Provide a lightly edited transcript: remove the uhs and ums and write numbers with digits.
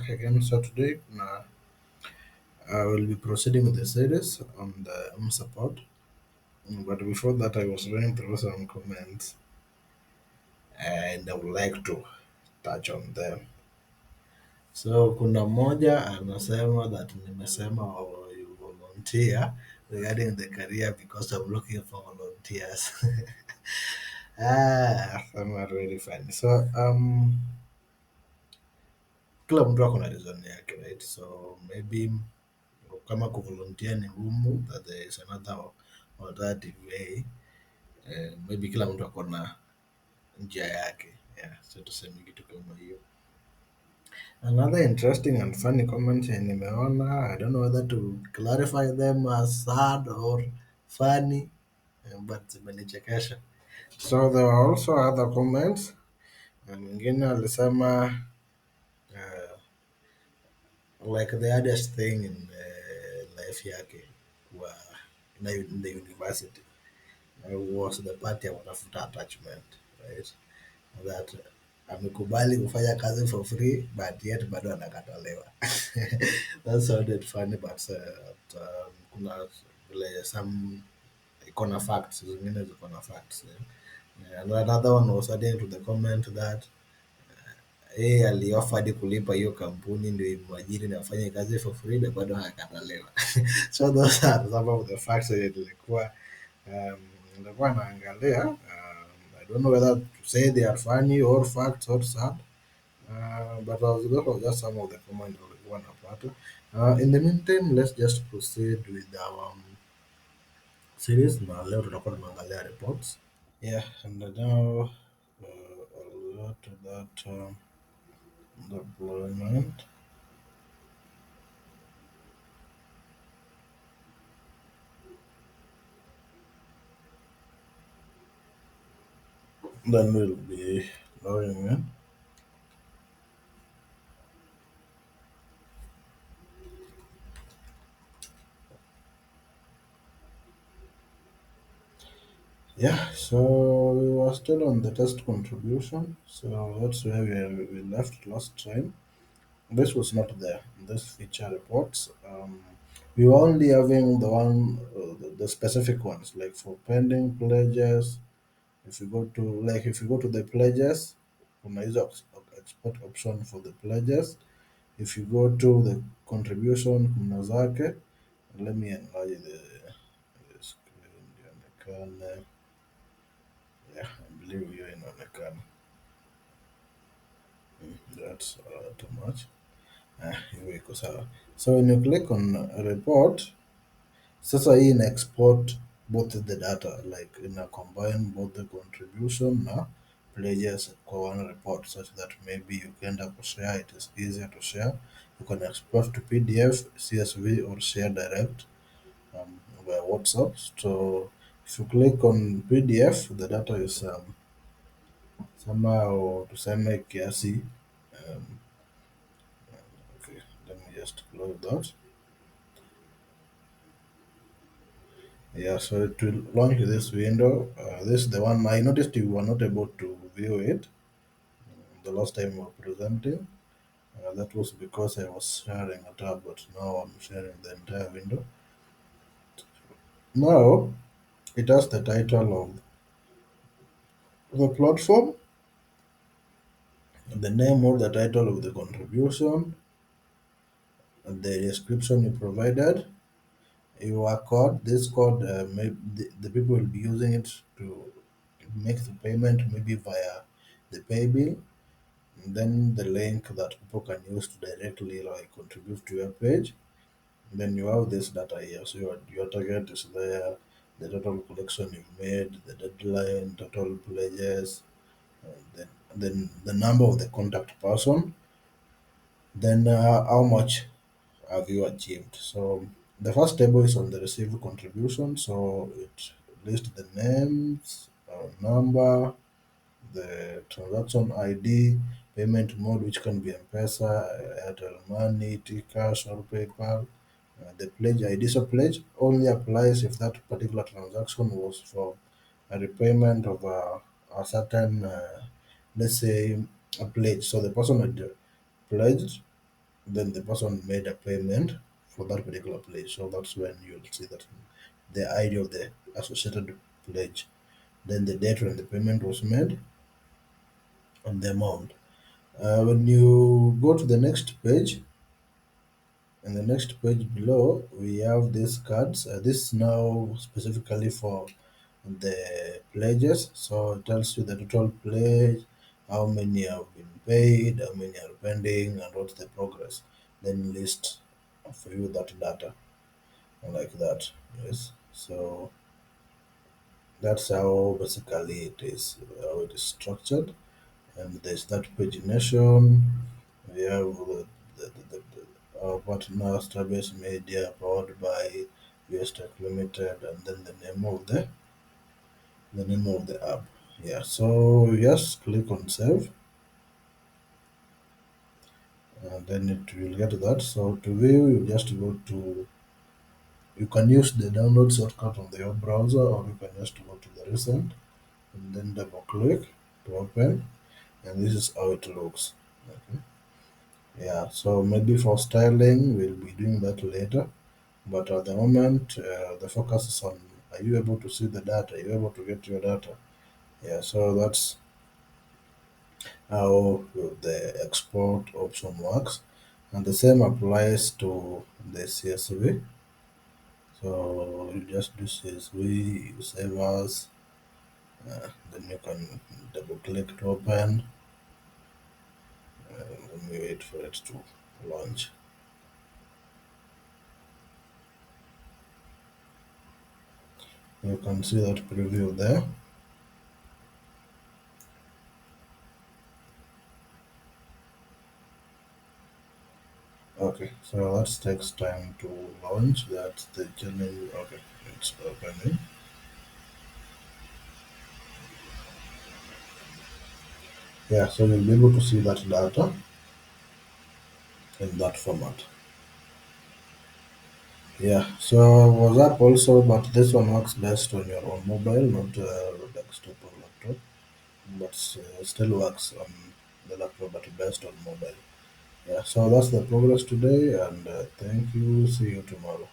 back again. So today I will be proceeding with the series on the support. But before that, I was going through some comments and I would like to touch on them. So kuna mmoja anasema that nimesema you volunteer regarding the career because I'm looking for volunteers. Some are really funny. So kila mtu ako na reason yake, right? So maybe kama kuvolunteer ni ngumu, that there is another alternative way. Maybe kila mtu ako na njia yake, yeah, so tuseme kitu kama hiyo. Another interesting and funny comment nimeona, I don't know whether to clarify them as sad or funny, but zimenichekesha. So there are also other comments. Mwingine alisema uh, like the hardest thing in life yake wa in the university was the part ya kutafuta attachment, right? That amekubali kufanya kazi for free but yet bado anakataliwa. That sounded funny but kuna vile some iko na facts, zingine ziko na facts. And another one was adding to the comment that yeye aliofa hadi kulipa hiyo kampuni ndio imwajiri na afanye kazi for free na bado hakataliwa. So those are some of the facts that um, nilikuwa naangalia. I don't know whether to say they are funny or facts or sad. But those are just some of the comments nilikuwa napata. In the meantime, let's just proceed with our series na leo tutakuwa tunaangalia reports. Yeah, and now I'll go to that deployment. Then we'll be logging in. Yeah, so we were still on the test contribution. So that's where we left last time. This was not there. This feature reports. We were only having the one, the specific ones, like for pending pledges. If you go to the pledges, kuna hizo export option for the pledges. If you go to the contribution, kuna zake. Let me enlarge the screen ionekane. Yeah, I believe hiyo inaonekana. That's too much. Hiyo iko sawa. So when you click on report, sasa hii ina export both the data, like ina combine both the contribution na pledges kwa one report, such that maybe ukienda kushare it is easier to share. You can export to PDF, CSV or share direct via WhatsApp. So if you click on PDF, the data is somehow tuseme kiasi. Um, okay, let me just close that. Yeah, so to launch this window, this is the one I noticed you were not able to view it the last time we were presenting. That was because I was sharing a tab, but now I'm sharing the entire window. Now it has the title of the platform, the name or the title of the contribution, and the description you provided, your code. This code, the people will be using it to make the payment, maybe via the pay bill. And then the link that people can use to directly like contribute to your page. Then you have this data here. So your target is there, the total collection you've made, the deadline, total pledges, then the number of the contact person, then how much have you achieved. So the first table is on the received contribution. So it lists the names, number, the transaction ID, payment mode, which can be M-Pesa, Airtel Money, T-Cash, or PayPal. The pledge ID. So pledge only applies if that particular transaction was for a repayment of a certain, let's say, a pledge. So the person had pledged, then the person made a payment for that particular pledge. So that's when you'll see that the ID of the associated pledge, then the date when the payment was made, and the amount. When you go to the next page, and the next page below, we have these cards. This is now specifically for the pledges. So it tells you the total pledge, how many have been paid, how many are pending, and what's the progress. Then list for you that data like that. Yes. So that's how basically it is, how it is structured. And there's that pagination. We have our partner Starbase Media powered by US Tech Limited, and then the name of the app. Yeah, so just click on save, and then it will get that. So to view, you just go to, you can use the download shortcut on your browser, or you can just go to the recent and then double click to open, and this is how it looks. Okay. Yeah, so maybe for styling, we'll be doing that later. But at the moment, the focus is on, are you able to see the data? Are you able to get your data? Yeah, so that's how the export option works. And the same applies to the CSV. So you just do CSV, you save as, then you can double click to open, and then we wait for it to launch. You can see that preview there. Okay, so that takes time to launch. That's the channel. Okay, it's opening. Yeah, so you'll be able to see that data in that format. Yeah, so WhatsApp also, but this one works best on your own mobile, not desktop or laptop, but still works on the laptop, but best on mobile. Yeah, so that's the progress today, and thank you. See you tomorrow.